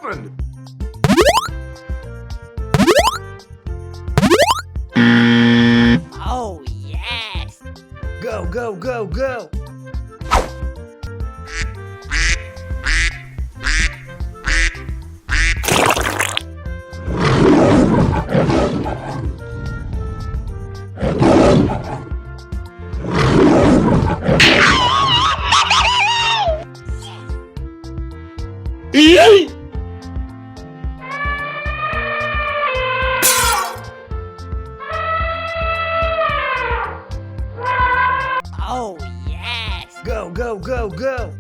happened? Oh, yes! Go, go, go, go! Oh, yes! Go, go, go, go!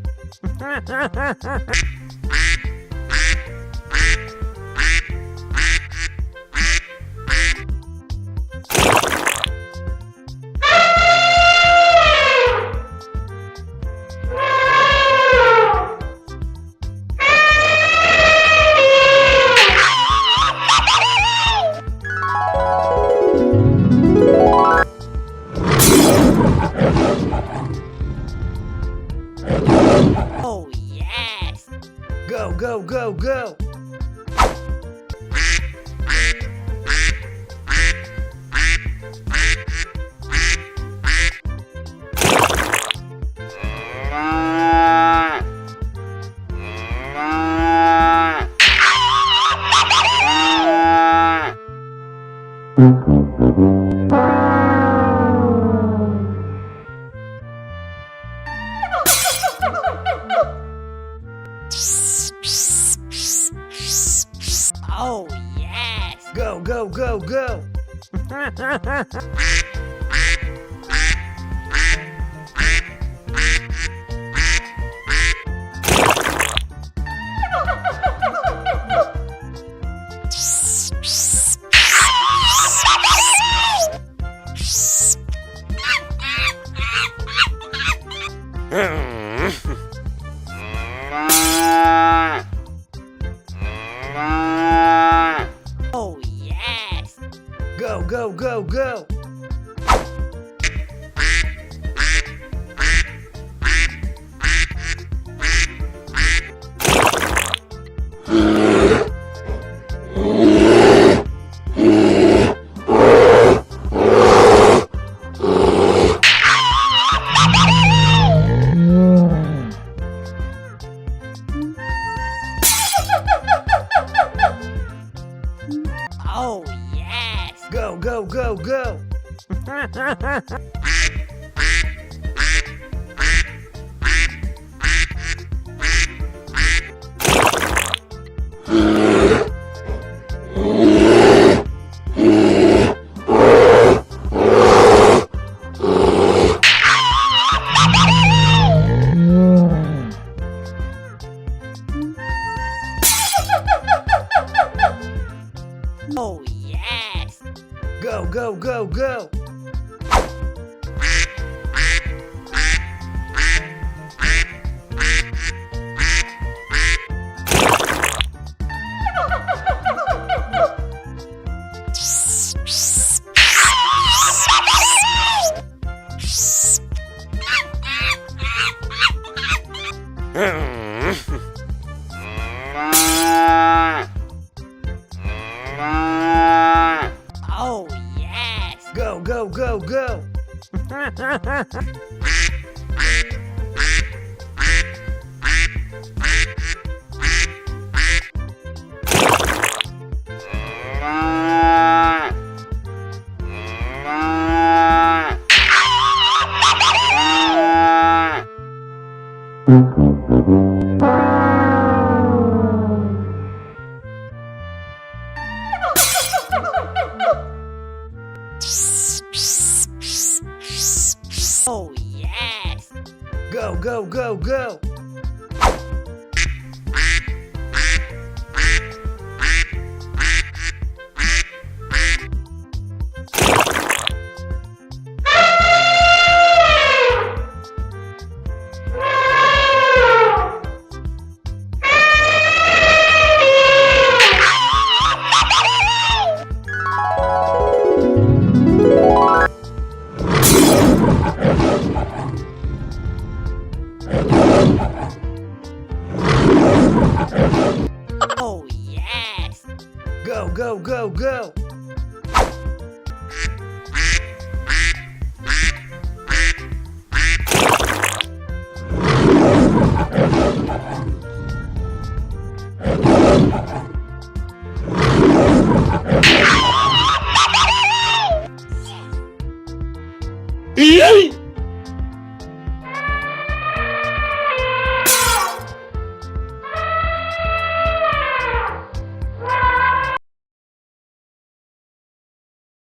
Oh, yes! Go, go, go, go! Oh, yes! Go, go, go, go! Oh, yes! Go, go, go, go! Oh, yes! Go, go, go, go! Oh, yes! Go, go, go, go! Oh, yes! Go, go, go, go! Oh, yes! Go, go, go, go! Oh, Go, go, go, go!